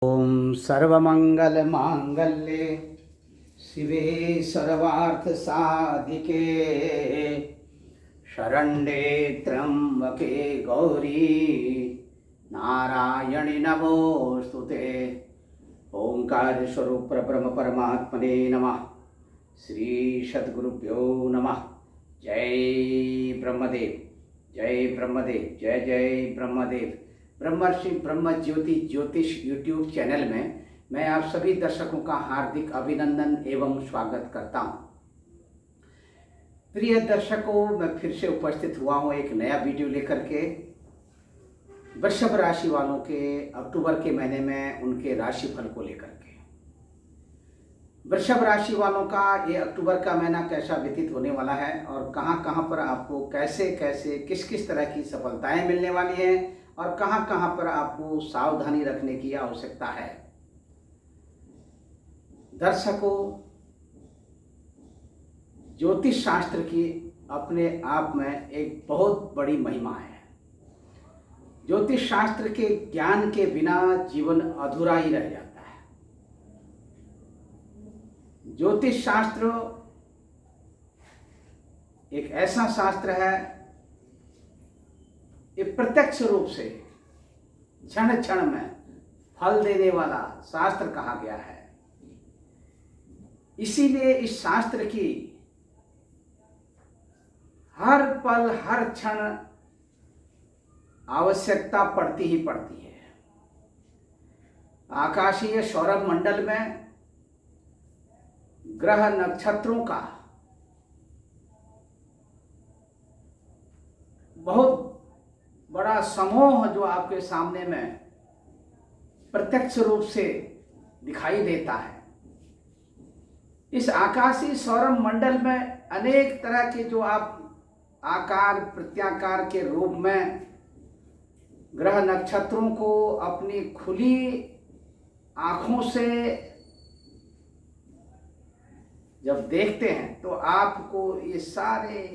ओम सर्वमंगल मांगल्ये शिवे सर्वार्थ साधिके शरण्ये त्र्यंबके गौरी नारायणि नमोस्तुते। ओंकार स्वरूप ब्रह्म परमात्मने नमः। श्री सद्गुरुभ्यो नमः। जय ब्रह्मदेव, जय ब्रह्मदेव, जय जय ब्रह्मदेव। ब्रह्मर्षि ब्रह्म ज्योति ज्योतिष यूट्यूब चैनल में मैं आप सभी दर्शकों का हार्दिक अभिनंदन एवं स्वागत करता हूं। प्रिय दर्शकों, मैं फिर से उपस्थित हुआ हूं एक नया वीडियो लेकर के। वृषभ राशि वालों के अक्टूबर के महीने में उनके राशिफल को लेकर के। वृषभ राशि वालों का ये अक्टूबर का महीना कैसा व्यतीत होने वाला है और कहां कहां पर आपको कैसे कैसे किस किस तरह की सफलताएं मिलने वाली हैं और कहां कहां पर आपको सावधानी रखने की आवश्यकता है। दर्शकों, ज्योतिष शास्त्र की अपने आप में एक बहुत बड़ी महिमा है। ज्योतिष शास्त्र के ज्ञान के बिना जीवन अधूरा ही रह जाता है। ज्योतिष शास्त्र एक ऐसा शास्त्र है, ये प्रत्यक्ष रूप से क्षण क्षण में फल देने वाला शास्त्र कहा गया है। इसीलिए इस शास्त्र की हर पल हर क्षण आवश्यकता पड़ती ही पड़ती है। आकाशीय सौरभ मंडल में ग्रह नक्षत्रों का बहुत बड़ा समूह जो आपके सामने में प्रत्यक्ष रूप से दिखाई देता है। इस आकाशीय सौरभ मंडल में अनेक तरह के जो आप आकार प्रत्याकार के रूप में ग्रह नक्षत्रों को अपनी खुली आंखों से जब देखते हैं तो आपको ये सारे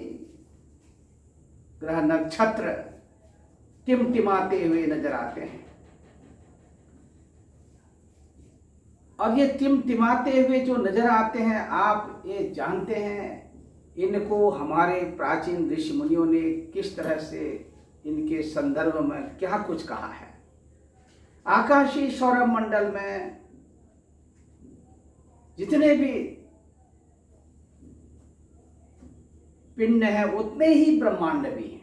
ग्रह नक्षत्र टिमटिमाते हुए नजर आते हैं। और ये टिमटिमाते हुए जो नजर आते हैं, आप ये जानते हैं इनको हमारे प्राचीन ऋषि मुनियों ने किस तरह से इनके संदर्भ में क्या कुछ कहा है। आकाशीय सौरभ मंडल में जितने भी पिंड हैं उतने ही ब्रह्मांड भी हैं।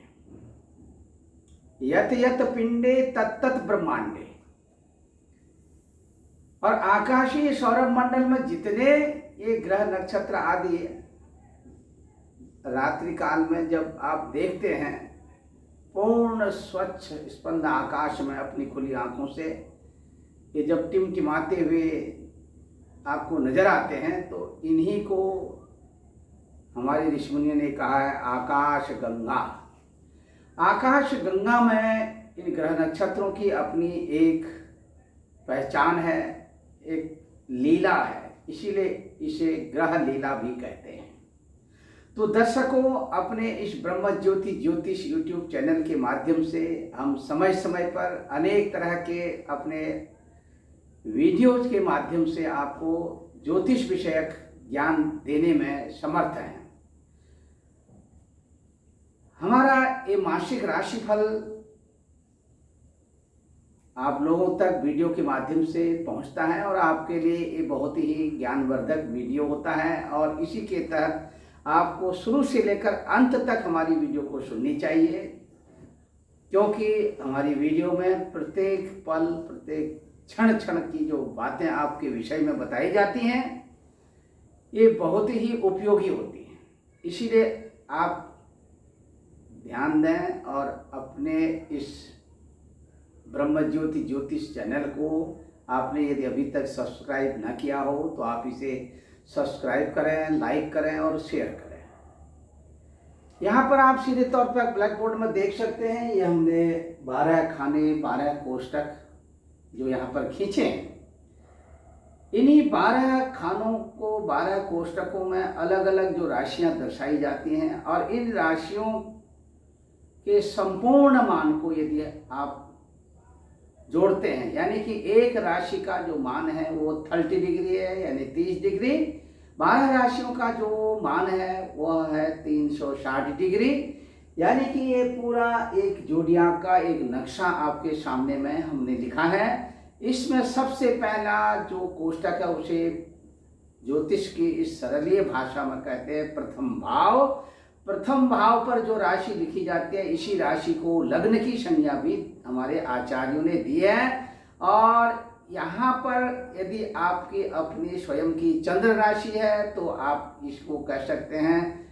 यत यत पिंडे तत्तत ब्रह्मांडे। और आकाशीय सौरभ मंडल में जितने ये ग्रह नक्षत्र आदि रात्रि काल में जब आप देखते हैं पूर्ण स्वच्छ स्पंद आकाश में अपनी खुली आंखों से ये जब टिमटिमाते हुए आपको नजर आते हैं तो इन्हीं को हमारे ऋषि मुनियों ने कहा है आकाश गंगा। आकाश गंगा में इन ग्रह नक्षत्रों की अपनी एक पहचान है, एक लीला है, इसीलिए इसे ग्रह लीला भी कहते हैं। तो दर्शकों, अपने इस ब्रह्म ज्योति ज्योतिष यूट्यूब चैनल के माध्यम से हम समय समय पर अनेक तरह के अपने वीडियोज के माध्यम से आपको ज्योतिष विषयक ज्ञान देने में समर्थ हैं। हमारा ये मासिक राशिफल आप लोगों तक वीडियो के माध्यम से पहुंचता है और आपके लिए ये बहुत ही ज्ञानवर्धक वीडियो होता है। और इसी के तहत आपको शुरू से लेकर अंत तक हमारी वीडियो को सुननी चाहिए, क्योंकि हमारी वीडियो में प्रत्येक पल प्रत्येक क्षण क्षण की जो बातें आपके विषय में बताई जाती हैं ये बहुत ही उपयोगी होती हैं। इसीलिए आप ध्यान दें और अपने इस ब्रह्म ज्योति ज्योतिष चैनल को आपने यदि अभी तक सब्सक्राइब ना किया हो तो आप इसे सब्सक्राइब करें, लाइक करें और शेयर करें। यहाँ पर आप सीधे तौर पर ब्लैक बोर्ड में देख सकते हैं, ये हमने 12 खाने 12 कोष्टक जो यहाँ पर खींचे हैं। इन्हीं 12 खानों को 12 कोष्टकों में अलग अलग जो राशियां दर्शाई जाती हैं और इन राशियों के संपूर्ण मान को यदि आप जोड़ते हैं, यानी कि एक राशि का जो मान है वो 30 डिग्री है, यानी 30 डिग्री। 12 राशियों का जो मान है वह है 360 डिग्री। यानी कि ये पूरा एक जोडियाक का एक नक्शा आपके सामने में हमने लिखा है। इसमें सबसे पहला जो कोष्टक है उसे ज्योतिष की इस सरलीय भाषा में कहते हैं प्रथम भाव। प्रथम भाव पर जो राशि लिखी जाती है, इसी राशि को लग्न की संज्ञा भी हमारे आचार्यों ने दी है। और यहाँ पर यदि आपकी अपनी स्वयं की चंद्र राशि है तो आप इसको कह सकते हैं,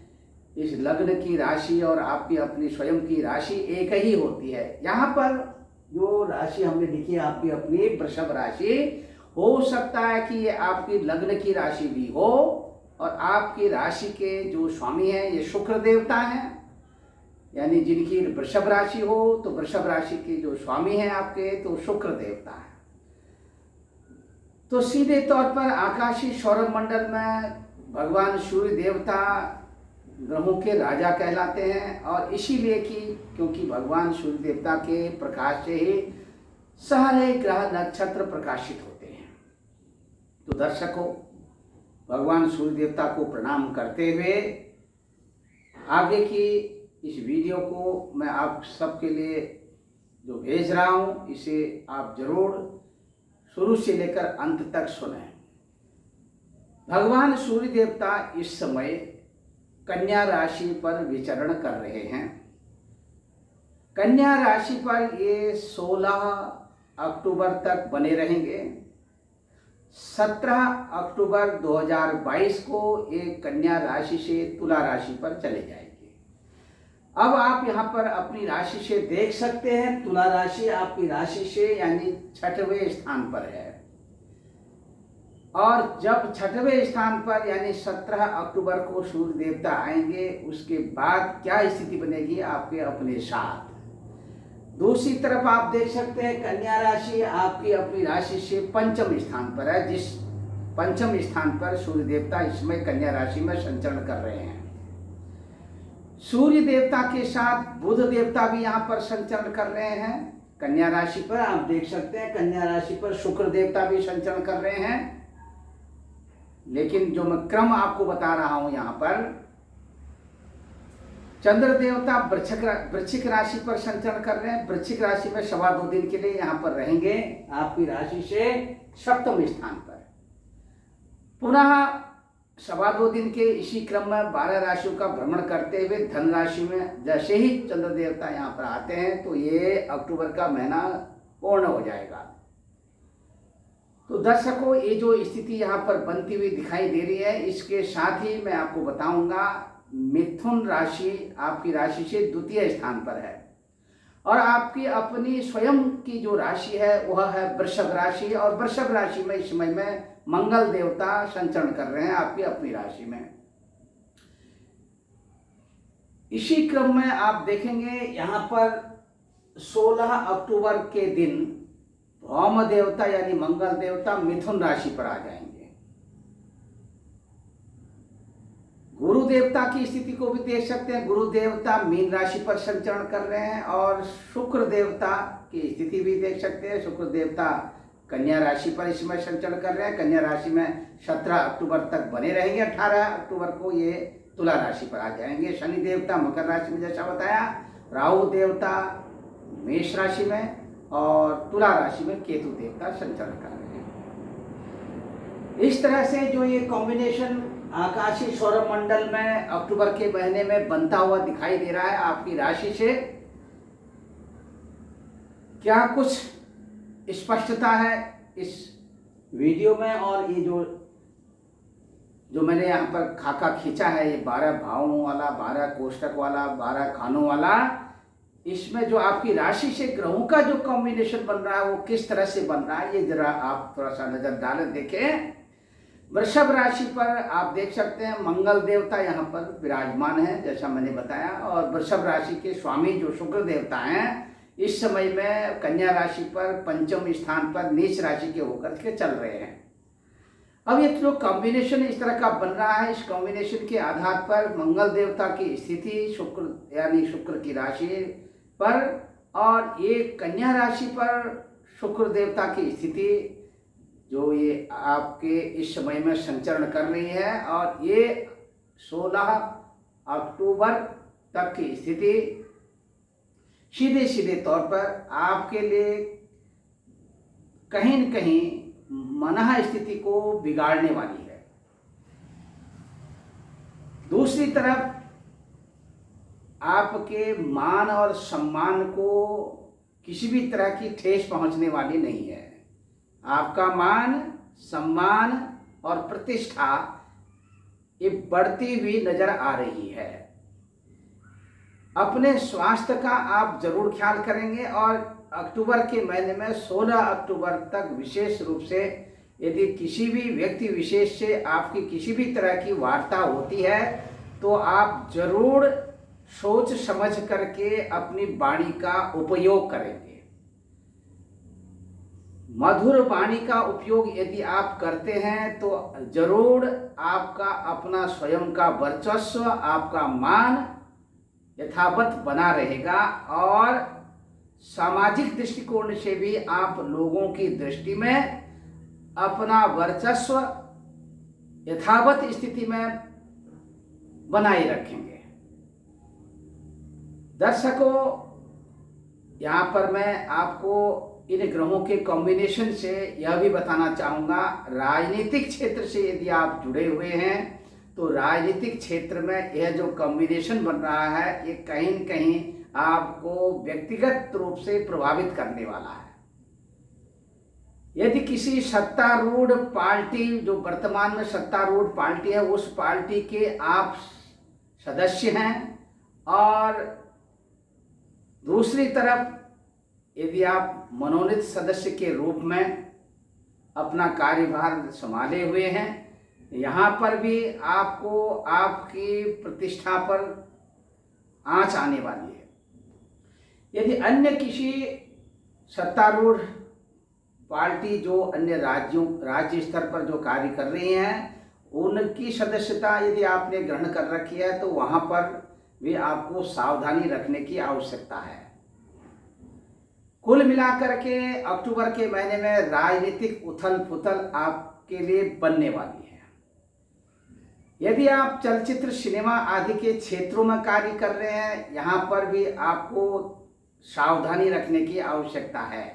इस लग्न की राशि और आपकी अपनी स्वयं की राशि एक ही होती है। यहाँ पर जो राशि हमने लिखी है आपकी अपनी वृषभ राशि, हो सकता है कि ये आपकी लग्न की राशि भी हो और आपकी राशि के जो स्वामी हैं ये शुक्र देवता हैं, यानी जिनकी वृषभ राशि हो तो वृषभ राशि के जो स्वामी हैं आपके तो शुक्र देवता है। तो सीधे तौर पर आकाशीय सौर मंडल में भगवान सूर्य देवता ग्रहों के राजा कहलाते हैं, और इसीलिए कि क्योंकि भगवान सूर्य देवता के प्रकाश से ही सारे ग्रह नक्षत्र प्रकाशित होते हैं। तो दर्शकों, भगवान सूर्य देवता को प्रणाम करते हुए आगे की इस वीडियो को मैं आप सबके लिए जो भेज रहा हूँ, इसे आप जरूर शुरू से लेकर अंत तक सुनें। भगवान सूर्य देवता इस समय कन्या राशि पर विचरण कर रहे हैं। कन्या राशि पर ये 16 अक्टूबर तक बने रहेंगे। 17 अक्टूबर 2022 को एक कन्या राशि से तुला राशि पर चले जाएंगे। अब आप यहाँ पर अपनी राशि से देख सकते हैं, तुला राशि आपकी राशि से यानी 6वें स्थान पर है। और जब 6वें स्थान पर यानी 17 अक्टूबर को सूर्य देवता आएंगे, उसके बाद क्या स्थिति बनेगी आपके अपने साथ। दूसरी तरफ आप देख सकते हैं कन्या राशि आपकी अपनी राशि से 5वें स्थान पर है, जिस 5वें स्थान पर सूर्य देवता इसमें कन्या राशि में संचरण कर रहे हैं। सूर्य देवता के साथ बुध देवता भी यहाँ पर संचरण कर रहे हैं कन्या राशि पर। आप देख सकते हैं कन्या राशि पर शुक्र देवता भी संचरण कर रहे हैं। लेकिन जो मैं क्रम आपको बता रहा हूं, यहाँ पर चंद्र देवता वृश्चिक राशि पर संचरण कर रहे हैं। वृश्चिक राशि में 2.25 दिन के लिए यहाँ पर रहेंगे आपकी राशि से 7वें स्थान पर। पुनः 2.25 दिन के इसी क्रम में 12 राशियों का भ्रमण करते हुए धन राशि में जैसे ही चंद्र देवता यहाँ पर आते हैं तो ये अक्टूबर का महीना पूर्ण हो जाएगा। तो दर्शकों, ये जो स्थिति यहाँ पर बनती हुई दिखाई दे रही है, इसके साथ ही मैं आपको बताऊंगा मिथुन राशि आपकी राशि से 2 स्थान पर है और आपकी अपनी स्वयं की जो राशि है वह है वृषभ राशि। और वृषभ राशि में इस समय में मंगल देवता संचरण कर रहे हैं आपकी अपनी राशि में। इसी क्रम में आप देखेंगे यहाँ पर 16 अक्टूबर के दिन भौम देवता यानी मंगल देवता मिथुन राशि पर आ जाएंगे। गुरु देवता की स्थिति को भी देख सकते हैं, गुरु देवता मीन राशि पर संचरण कर रहे हैं। और शुक्र देवता की स्थिति भी देख सकते हैं, शुक्र देवता कन्या राशि पर इसमें संचरण कर रहे हैं। कन्या राशि में 17 अक्टूबर तक बने रहेंगे। 18 अक्टूबर को ये तुला राशि पर आ जाएंगे। शनि देवता मकर राशि में जैसा बताया, राहु देवता मेष राशि में और तुला राशि में केतु देवता संचरण कर रहे हैं। इस तरह से जो ये कॉम्बिनेशन आकाशीय सौर मंडल में अक्टूबर के महीने में बनता हुआ दिखाई दे रहा है आपकी राशि से, क्या कुछ स्पष्टता है इस वीडियो में। और ये जो मैंने यहाँ पर खाका खींचा है, ये 12 भावों वाला, 12 कोष्टक वाला, 12 खानों वाला, इसमें जो आपकी राशि से ग्रहों का जो कॉम्बिनेशन बन रहा है वो किस तरह से बन रहा है, ये जरा आप थोड़ा सा नजर डालें, देखें। वृषभ राशि पर आप देख सकते हैं मंगल देवता यहाँ पर विराजमान है जैसा मैंने बताया। और वृषभ राशि के स्वामी जो शुक्र देवता हैं इस समय में कन्या राशि पर 5वें स्थान पर नीच राशि के होकर के चल रहे हैं। अब ये जो कॉम्बिनेशन इस तरह का बन रहा है, इस कॉम्बिनेशन के आधार पर मंगल देवता की स्थिति शुक्र यानी शुक्र की राशि पर और ये कन्या राशि पर शुक्र देवता की स्थिति जो ये आपके इस समय में संचरण कर रही है, और ये 16 अक्टूबर तक की स्थिति सीधे सीधे तौर पर आपके लिए कहीं न कहीं मनः स्थिति को बिगाड़ने वाली है। दूसरी तरफ आपके मान और सम्मान को किसी भी तरह की ठेस पहुंचने वाली नहीं है। आपका मान, सम्मान और प्रतिष्ठा ये बढ़ती हुई नजर आ रही है। अपने स्वास्थ्य का आप जरूर ख्याल करेंगे, और अक्टूबर के महीने में 16 अक्टूबर तक विशेष रूप से यदि किसी भी व्यक्ति विशेष से आपकी किसी भी तरह की वार्ता होती है तो आप जरूर सोच समझ करके अपनी वाणी का उपयोग करेंगे। मधुर वाणी का उपयोग यदि आप करते हैं तो जरूर आपका अपना स्वयं का वर्चस्व, आपका मान यथावत बना रहेगा, और सामाजिक दृष्टिकोण से भी आप लोगों की दृष्टि में अपना वर्चस्व यथावत स्थिति में बनाए रखेंगे। दर्शकों, यहाँ पर मैं आपको इन ग्रहों के कॉम्बिनेशन से यह भी बताना चाहूँगा, राजनीतिक क्षेत्र से यदि आप जुड़े हुए हैं तो राजनीतिक क्षेत्र में यह जो कॉम्बिनेशन बन रहा है ये कहीं न कहीं आपको व्यक्तिगत रूप से प्रभावित करने वाला है। यदि किसी सत्तारूढ़ पार्टी, जो वर्तमान में सत्तारूढ़ पार्टी है, उस पार्टी के आप सदस्य हैं, और दूसरी तरफ यदि आप मनोनीत सदस्य के रूप में अपना कार्यभार संभाले हुए हैं, यहाँ पर भी आपको आपकी प्रतिष्ठा पर आंच आने वाली है। यदि अन्य किसी सत्तारूढ़ पार्टी जो अन्य राज्य स्तर पर जो कार्य कर रही हैं, उनकी सदस्यता यदि आपने ग्रहण कर रखी है तो वहाँ पर भी आपको सावधानी रखने की आवश्यकता है। कुल मिलाकर के अक्टूबर के महीने में राजनीतिक उथल पुथल आपके लिए बनने वाली है। यदि आप चलचित्र, सिनेमा आदि के क्षेत्रों में कार्य कर रहे हैं, यहाँ पर भी आपको सावधानी रखने की आवश्यकता है।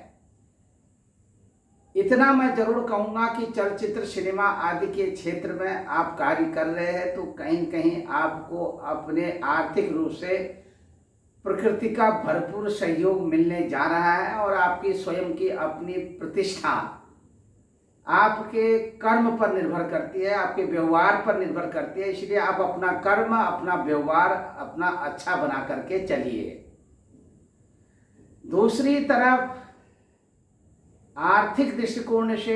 इतना मैं जरूर कहूँगा कि चलचित्र, सिनेमा आदि के क्षेत्र में आप कार्य कर रहे हैं तो कहीं न कहीं आपको अपने आर्थिक रूप से प्रकृति का भरपूर सहयोग मिलने जा रहा है, और आपकी स्वयं की अपनी प्रतिष्ठा आपके कर्म पर निर्भर करती है, आपके व्यवहार पर निर्भर करती है। इसलिए आप अपना कर्म, अपना व्यवहार अपना अच्छा बना करके चलिए। दूसरी तरफ आर्थिक दृष्टिकोण से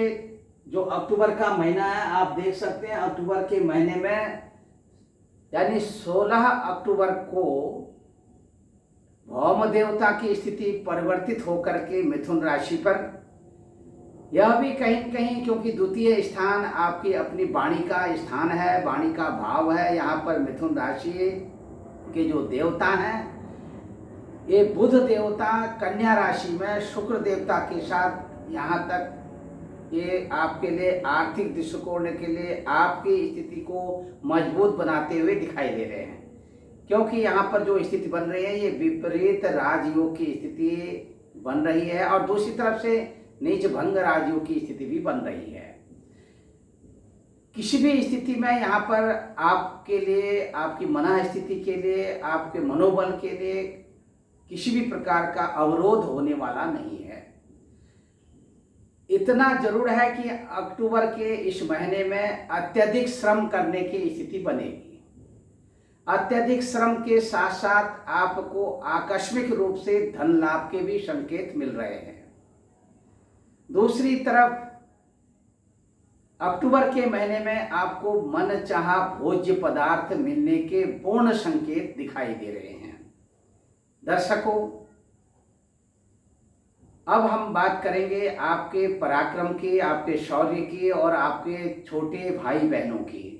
जो अक्टूबर का महीना है, आप देख सकते हैं अक्टूबर के महीने में यानी 16 अक्टूबर को भौम देवता की स्थिति परिवर्तित होकर के मिथुन राशि पर, यह भी कहीं न कहीं, क्योंकि द्वितीय स्थान आपकी अपनी वाणी का स्थान है, वाणी का भाव है, यहाँ पर मिथुन राशि के जो देवता हैं, ये बुध देवता कन्या राशि में शुक्र देवता के साथ यहाँ तक ये आपके लिए आर्थिक दृष्टिकोण के लिए आपकी स्थिति को मजबूत बनाते हुए दिखाई दे रहे हैं। क्योंकि यहाँ पर जो स्थिति बन रही है ये विपरीत राजयोग की स्थिति बन रही है, और दूसरी तरफ से नीच भंग राजयोग की स्थिति भी बन रही है। किसी भी स्थिति में यहाँ पर आपके लिए, आपकी मनः स्थिति के लिए, आपके मनोबल के लिए किसी भी प्रकार का अवरोध होने वाला नहीं है। इतना जरूर है कि अक्टूबर के इस महीने में अत्यधिक श्रम करने की स्थिति बनेगी। अत्यधिक श्रम के साथ साथ आपको आकस्मिक रूप से धन लाभ के भी संकेत मिल रहे हैं। दूसरी तरफ अक्टूबर के महीने में आपको मनचाहा भोज्य पदार्थ मिलने के पूर्ण संकेत दिखाई दे रहे हैं। दर्शकों, अब हम बात करेंगे आपके पराक्रम की, आपके शौर्य की और आपके छोटे भाई बहनों की।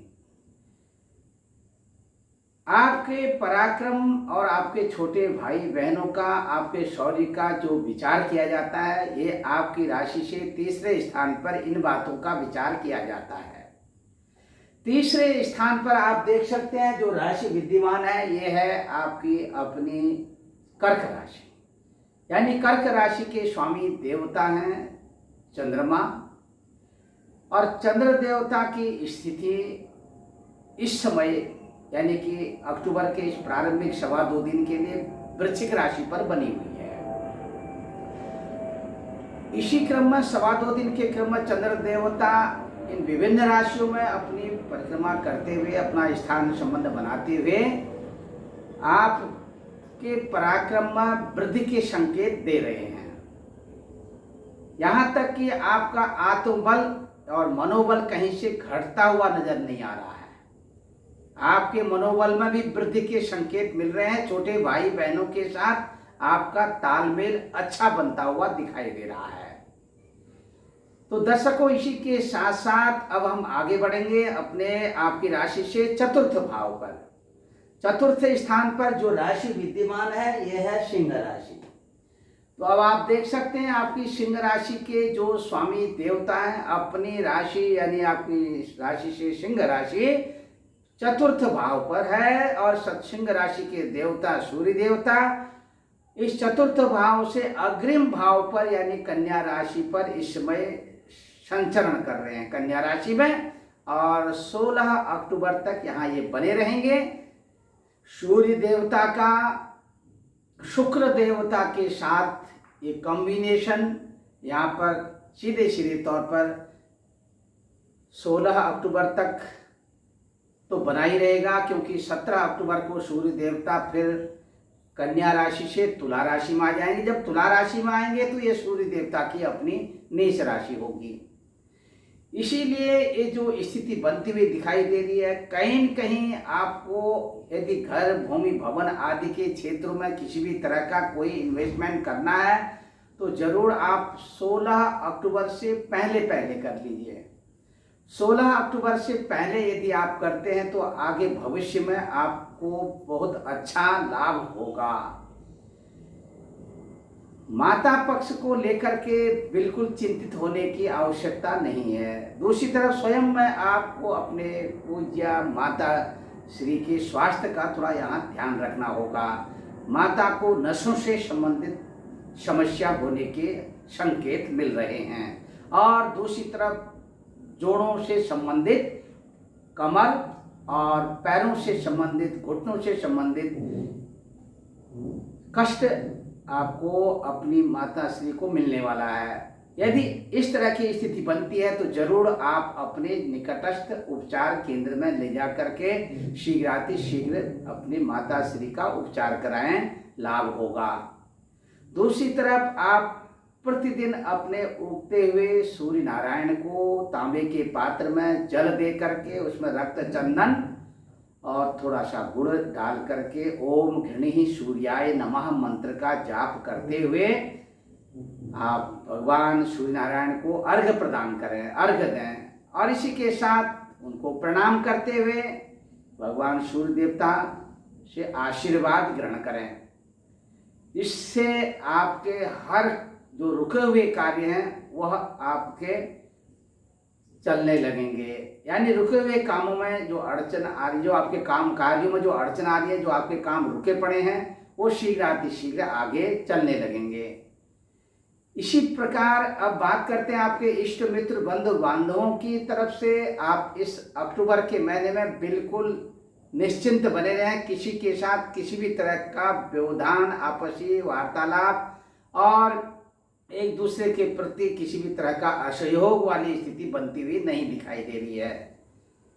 आपके पराक्रम और आपके छोटे भाई बहनों का, आपके शौर्य का जो विचार किया जाता है, ये आपकी राशि से तीसरे स्थान पर इन बातों का विचार किया जाता है। तीसरे स्थान पर आप देख सकते हैं जो राशि विद्यमान है, ये है आपकी अपनी कर्क राशि। यानी कर्क राशि के स्वामी देवता हैं चंद्रमा, और चंद्र देवता की स्थिति इस समय यानी कि अक्टूबर के इस प्रारंभिक 2.25 दिन के लिए वृश्चिक राशि पर बनी हुई है। इसी क्रम में 2.25 दिन के क्रम में चंद्र देवता इन विभिन्न राशियों में अपनी परिक्रमा करते हुए, अपना स्थान संबंध बनाते हुए आपके पराक्रम में वृद्धि के संकेत दे रहे हैं। यहाँ तक कि आपका आत्मबल और मनोबल कहीं से घटता हुआ नजर नहीं आ रहा है। आपके मनोबल में भी वृद्धि के संकेत मिल रहे हैं। छोटे भाई बहनों के साथ आपका तालमेल अच्छा बनता हुआ दिखाई दे रहा है। तो दर्शकों, इसी के साथ साथ अब हम आगे बढ़ेंगे अपने आपकी राशि से चतुर्थ भाव पर। चतुर्थ स्थान पर जो राशि विद्यमान है, यह है सिंह राशि। तो अब आप देख सकते हैं आपकी सिंह राशि के जो स्वामी देवता हैं, अपनी राशि यानी आपकी राशि से सिंह राशि चतुर्थ भाव पर है, और सिंह राशि के देवता सूर्य देवता इस चतुर्थ भाव से अग्रिम भाव पर यानी कन्या राशि पर इस समय संचरण कर रहे हैं, कन्या राशि में, और 16 अक्टूबर तक यहाँ ये बने रहेंगे। सूर्य देवता का शुक्र देवता के साथ ये कॉम्बिनेशन यहाँ पर सीधे सीधे तौर पर 16 अक्टूबर तक तो बना ही रहेगा, क्योंकि 17 अक्टूबर को सूर्य देवता फिर कन्या राशि से तुला राशि में आ जाएंगे। जब तुला राशि में आएंगे तो ये सूर्य देवता की अपनी नीच राशि होगी। इसीलिए ये जो स्थिति बनती हुई दिखाई दे रही है, कहीं न कहीं आपको यदि घर, भूमि, भवन आदि के क्षेत्रों में किसी भी तरह का कोई इन्वेस्टमेंट करना है तो जरूर आप 16 अक्टूबर से पहले कर लीजिए। 16 अक्टूबर से पहले यदि आप करते हैं तो आगे भविष्य में आपको बहुत अच्छा लाभ होगा। माता पक्ष को लेकर के बिल्कुल चिंतित होने की आवश्यकता नहीं है। दूसरी तरफ स्वयं में आपको अपने पूज्य माता श्री के स्वास्थ्य का थोड़ा यहाँ ध्यान रखना होगा। माता को नसों से संबंधित समस्या होने के संकेत मिल रहे हैं, और दूसरी तरफ जोड़ों से संबंधित, कमर और पैरों से संबंधित, घुटनों से संबंधित कष्ट आपको अपनी माता श्री को मिलने वाला है। यदि इस तरह की स्थिति बनती है तो जरूर आप अपने निकटस्थ उपचार केंद्र में ले जा करके शीघ्रातिशीघ्र अपनी माता श्री का उपचार कराएं, लाभ होगा। दूसरी तरफ आप प्रतिदिन अपने उगते हुए सूर्य नारायण को तांबे के पात्र में जल दे करके उसमें रक्त चंदन और थोड़ा सा गुड़ डाल करके ओम घृणी सूर्याय नमः मंत्र का जाप करते हुए आप भगवान सूर्य नारायण को अर्घ्य प्रदान करें, अर्घ्य दें, और इसी के साथ उनको प्रणाम करते हुए भगवान सूर्य देवता से आशीर्वाद ग्रहण करें। इससे आपके हर जो रुके हुए कार्य हैं वह आपके चलने लगेंगे। यानी रुके हुए कामों में जो अड़चन आ रही, जो आपके काम कार्यों में जो अड़चन आ रही है, जो आपके काम रुके पड़े हैं, वो शीघ्र आगे चलने लगेंगे। इसी प्रकार अब बात करते हैं आपके इष्ट मित्र बंधु बांधवों की तरफ से। आप इस अक्टूबर के महीने में बिल्कुल निश्चिंत बने रहें। किसी के साथ किसी भी तरह का व्यवधान, आपसी वार्तालाप और एक दूसरे के प्रति किसी भी तरह का असहयोग वाली स्थिति बनती हुई नहीं दिखाई दे रही है।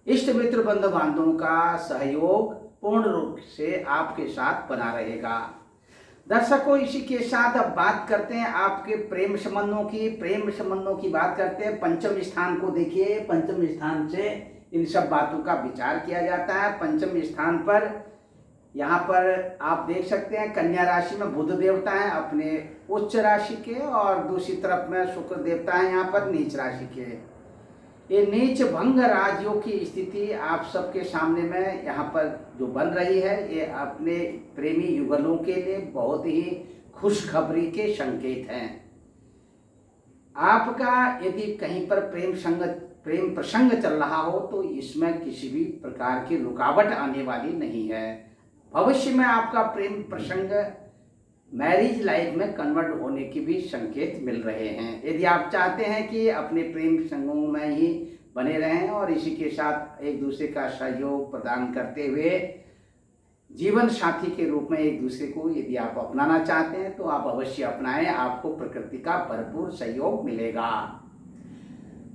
इष्ट मित्र बंधु बांधवों का सहयोग पूर्ण रूप से आपके साथ बना रहेगा। दर्शकों, इसी के साथ अब बात करते हैं आपके प्रेम संबंधों की। प्रेम संबंधों की बात करते हैं। पंचम स्थान को देखिए। पंचम स्थान से इन सब बातों का विचार किया जाता है। पंचम स्थान पर यहाँ पर आप देख सकते हैं कन्या राशि में बुध देवता हैं अपने उच्च राशि के, और दूसरी तरफ में शुक्र देवता हैं यहाँ पर नीच राशि के। ये नीच भंग राजयोग की स्थिति आप सबके सामने में यहाँ पर जो बन रही है, ये अपने प्रेमी युगलों के लिए बहुत ही खुशखबरी के संकेत हैं। आपका यदि कहीं पर प्रेम प्रसंग चल रहा हो तो इसमें किसी भी प्रकार की रुकावट आने वाली नहीं है। भविष्य में आपका प्रेम प्रसंग मैरिज लाइफ में कन्वर्ट होने की भी संकेत मिल रहे हैं। यदि आप चाहते हैं कि अपने प्रेम संगों में ही बने रहें और इसी के साथ एक दूसरे का सहयोग प्रदान करते हुए जीवन साथी के रूप में एक दूसरे को यदि आप अपनाना चाहते हैं तो आप अवश्य अपनाएं, आपको प्रकृति का भरपूर सहयोग मिलेगा।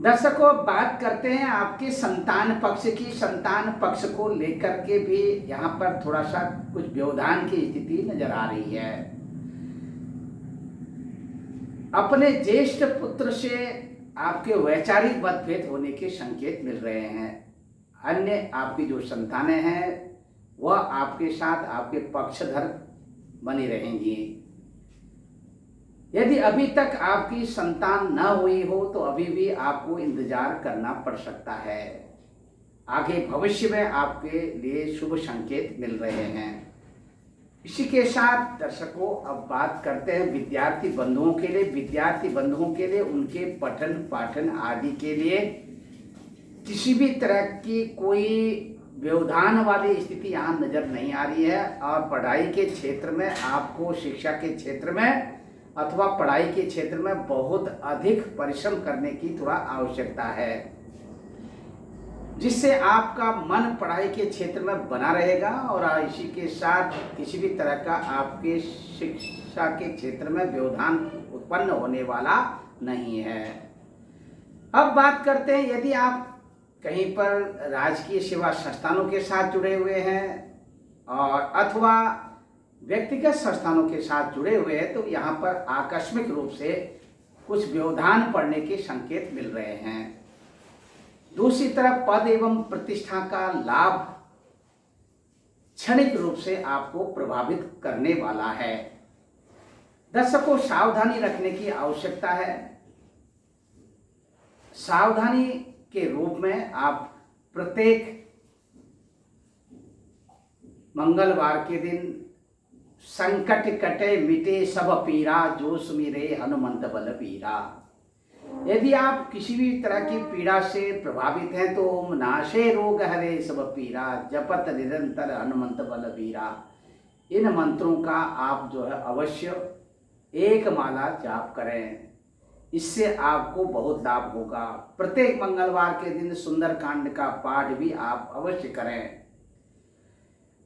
दर्शकों, बात करते हैं आपके संतान पक्ष की। संतान पक्ष को लेकर के भी यहाँ पर थोड़ा सा कुछ व्यवधान की स्थिति नजर आ रही है। अपने ज्येष्ठ पुत्र से आपके वैचारिक मतभेद होने के संकेत मिल रहे हैं। अन्य आपकी जो संतानें हैं वह आपके साथ आपके पक्षधर बनी रहेंगी। यदि अभी तक आपकी संतान न हुई हो तो अभी भी आपको इंतजार करना पड़ सकता है। आगे भविष्य में आपके लिए शुभ संकेत मिल रहे हैं। इसी के साथ दर्शकों, अब बात करते हैं विद्यार्थी बंधुओं के लिए। विद्यार्थी बंधुओं के लिए उनके पठन पाठन आदि के लिए किसी भी तरह की कोई व्यवधान वाली स्थिति यहाँ नजर नहीं आ रही है। और पढ़ाई के क्षेत्र में आपको, शिक्षा के क्षेत्र में अथवा पढ़ाई के क्षेत्र में बहुत अधिक परिश्रम करने की थोड़ा आवश्यकता है, जिससे आपका मन पढ़ाई के क्षेत्र में बना रहेगा और इसी के साथ किसी भी तरह का आपके शिक्षा के क्षेत्र में व्यवधान उत्पन्न होने वाला नहीं है। अब बात करते हैं, यदि आप कहीं पर राजकीय सेवा संस्थानों के साथ जुड़े हुए हैं और अथवा व्यक्तिगत संस्थानों के साथ जुड़े हुए हैं तो यहाँ पर आकस्मिक रूप से कुछ व्यवधान पड़ने के संकेत मिल रहे हैं। दूसरी तरफ पद एवं प्रतिष्ठा का लाभ क्षणिक रूप से आपको प्रभावित करने वाला है। दर्शकों, सावधानी रखने की आवश्यकता है। सावधानी के रूप में आप प्रत्येक मंगलवार के दिन संकट कटे मिटे सब पीरा, जो सुमिरे हनुमंत बलबीरा। यदि आप किसी भी तरह की पीड़ा से प्रभावित हैं तो ओम नाशे रोग हरे सब पीरा, जपत निरंतर हनुमंत बलबीरा। इन मंत्रों का आप जो है अवश्य एक माला जाप करें, इससे आपको बहुत लाभ होगा। प्रत्येक मंगलवार के दिन सुंदरकांड का पाठ भी आप अवश्य करें।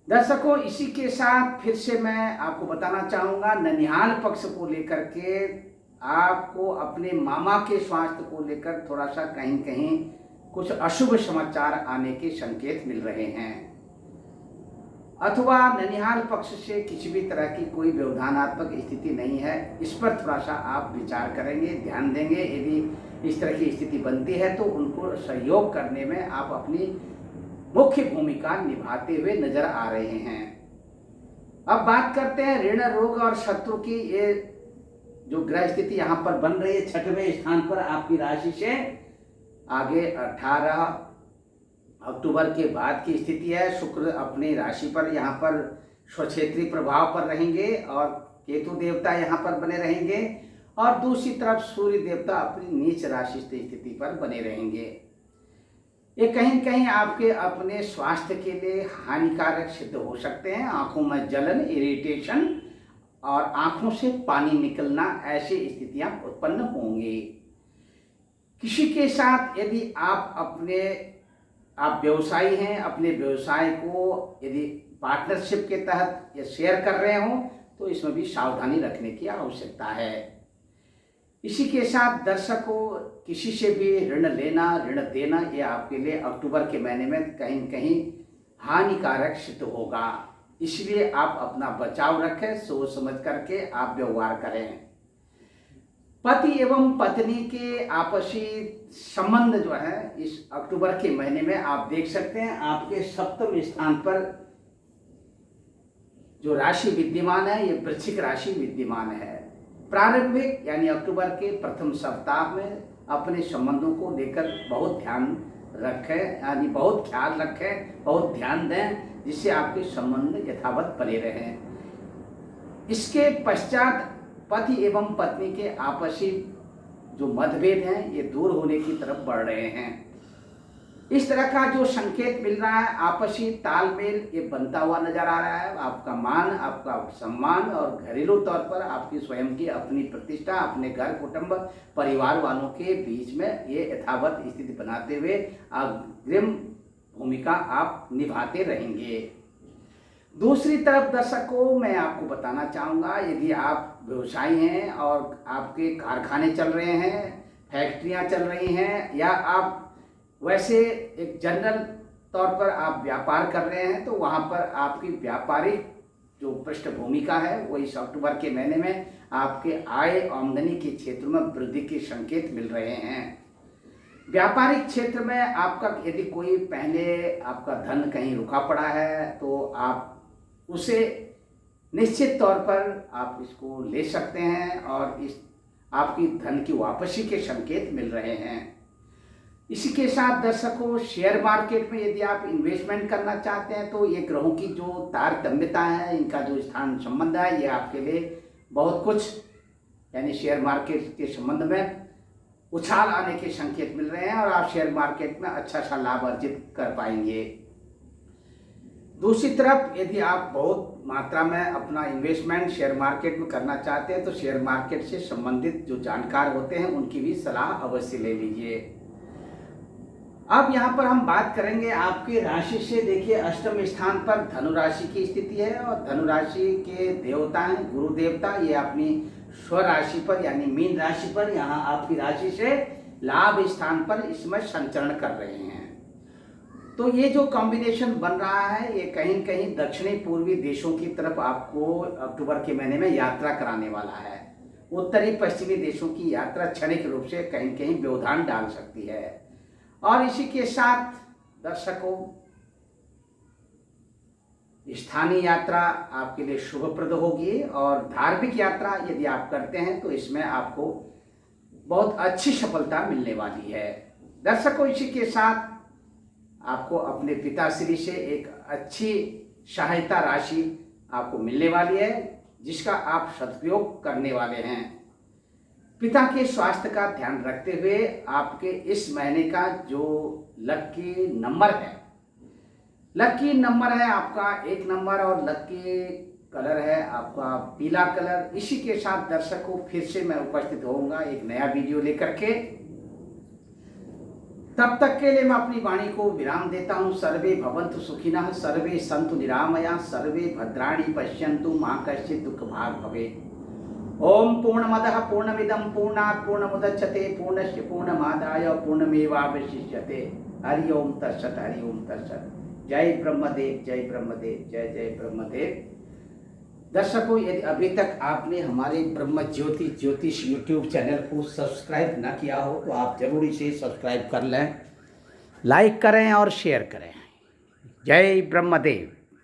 दर्शकों, इसी के साथ फिर से मैं आपको बताना चाहूँगा, ननिहाल पक्ष को लेकर के आपको अपने मामा के स्वास्थ्य को लेकर थोड़ा सा कहीं कहीं कुछ अशुभ समाचार आने के संकेत मिल रहे हैं, अथवा ननिहाल पक्ष से किसी भी तरह की कोई व्यवधानात्मक स्थिति नहीं है। इस पर थोड़ा सा आप विचार करेंगे, ध्यान देंगे। यदि इस तरह की स्थिति बनती है तो उनको सहयोग करने में आप अपनी मुख्य भूमिका निभाते हुए नजर आ रहे हैं। अब बात करते हैं ऋण, रोग और शत्रु की। ये जो ग्रह स्थिति यहाँ पर बन रही है 6वें स्थान पर आपकी राशि से आगे 18 अक्टूबर के बाद की स्थिति है। शुक्र अपनी राशि पर यहाँ पर स्वक्षेत्रीय प्रभाव पर रहेंगे और केतु देवता यहाँ पर बने रहेंगे और दूसरी तरफ सूर्य देवता अपनी नीच राशि स्थिति पर बने रहेंगे। ये कहीं कहीं आपके अपने स्वास्थ्य के लिए हानिकारक सिद्ध हो सकते हैं। आंखों में जलन, इरिटेशन और आंखों से पानी निकलना, ऐसी स्थितियां उत्पन्न होंगी। किसी के साथ यदि आप व्यवसायी हैं, अपने व्यवसाय को यदि पार्टनरशिप के तहत या शेयर कर रहे हो तो इसमें भी सावधानी रखने की आवश्यकता है। इसी के साथ दर्शकों, किसी से भी ऋण लेना, ऋण देना, ये आपके लिए अक्टूबर के महीने में कहीं कहीं हानिकारक सिद्ध होगा। इसलिए आप अपना बचाव रखें, सोच समझ करके आप व्यवहार करें। पति एवं पत्नी के आपसी संबंध जो है इस अक्टूबर के महीने में आप देख सकते हैं आपके 7वें स्थान पर जो राशि विद्यमान है ये वृश्चिक राशि विद्यमान है। प्रारंभिक यानी अक्टूबर के प्रथम सप्ताह में अपने संबंधों को लेकर बहुत ध्यान रखें, यानी बहुत ख्याल रखें, बहुत ध्यान दें, जिससे आपके संबंध यथावत बने रहें। इसके पश्चात पति एवं पत्नी के आपसी जो मतभेद हैं ये दूर होने की तरफ बढ़ रहे हैं। इस तरह का जो संकेत मिल रहा है, आपसी तालमेल ये बनता हुआ नजर आ रहा है। आपका मान, आपका सम्मान और घरेलू तौर पर आपकी स्वयं की अपनी प्रतिष्ठा, अपने घर, कुटुंब, परिवार वालों के बीच में ये यथावत स्थिति बनाते हुए अग्रिम भूमिका आप निभाते रहेंगे। दूसरी तरफ दर्शकों, मैं आपको बताना चाहूँगा, यदि आप व्यवसायी हैं और आपके कारखाने चल रहे हैं, फैक्ट्रियाँ चल रही हैं, या आप वैसे एक जनरल तौर पर आप व्यापार कर रहे हैं, तो वहाँ पर आपकी व्यापारिक जो पृष्ठभूमिका है वो इस अक्टूबर के महीने में आपके आय आमदनी के क्षेत्र में वृद्धि के संकेत मिल रहे हैं। व्यापारिक क्षेत्र में आपका यदि कोई पहले आपका धन कहीं रुका पड़ा है तो आप उसे निश्चित तौर पर आप इसको ले सकते हैं और इस आपकी धन की वापसी के संकेत मिल रहे हैं। इसी के साथ दर्शकों, शेयर मार्केट में यदि आप इन्वेस्टमेंट करना चाहते हैं तो ये ग्रहों की जो तारतम्यता है, इनका जो स्थान संबंध है, ये आपके लिए बहुत कुछ, यानी शेयर मार्केट के संबंध में उछाल आने के संकेत मिल रहे हैं और आप शेयर मार्केट में अच्छा सा लाभ अर्जित कर पाएंगे। दूसरी तरफ यदि आप बहुत मात्रा में अपना इन्वेस्टमेंट शेयर मार्केट में करना चाहते हैं तो शेयर मार्केट से संबंधित जो जानकार होते हैं उनकी भी सलाह अवश्य ले लीजिए। अब यहाँ पर हम बात करेंगे आपकी राशि से। देखिए, अष्टम स्थान पर धनु राशि की स्थिति है और धनु राशि के देवता हैं गुरु देवता। ये अपनी स्व राशि पर यानी मीन राशि पर यहाँ आपकी राशि से लाभ स्थान पर इसमें संचरण कर रहे हैं। तो ये जो कॉम्बिनेशन बन रहा है ये कहीं कहीं दक्षिणी पूर्वी देशों की तरफ आपको अक्टूबर के महीने में यात्रा कराने वाला है। उत्तरी पश्चिमी देशों की यात्रा क्षणिक रूप से कहीं कहीं व्यवधान डाल सकती है। और इसी के साथ दर्शकों, स्थानीय यात्रा आपके लिए शुभप्रद होगी और धार्मिक यात्रा यदि आप करते हैं तो इसमें आपको बहुत अच्छी सफलता मिलने वाली है। दर्शकों, इसी के साथ आपको अपने पिताश्री से एक अच्छी सहायता राशि आपको मिलने वाली है जिसका आप सदुपयोग करने वाले हैं। पिता के स्वास्थ्य का ध्यान रखते हुए आपके इस महीने का जो लकी नंबर है आपका 1 नंबर और लकी कलर है आपका पीला कलर। इसी के साथ दर्शकों फिर से मैं उपस्थित होऊंगा एक नया वीडियो लेकर के। तब तक के लिए मैं अपनी वाणी को विराम देता हूँ। सर्वे भवन्तु सुखिनः, सर्वे सन्तु निरामयाः, सर्वे भद्राणि पश्यन्तु मा कश्चित् दुःखभाग् भवेत्। ओम पूर्णमदः पूर्णमिदं पूर्णात् पूर्णमुदच्यते पूर्णस्य पूर्णमादाय पूर्णमेवावशिष्यते। हरि ओम तत्सत्, हरि ओम तत्सत्। जय ब्रह्मदेव, जय ब्रह्मदेव, जय जय ब्रह्मदेव। दर्शकों, यदि अभी तक आपने हमारे ब्रह्म ज्योति ज्योतिष यूट्यूब चैनल को सब्सक्राइब न किया हो तो आप जरूर इसे सब्सक्राइब कर लें, लाइक करें और शेयर करें। जय ब्रह्मदेव।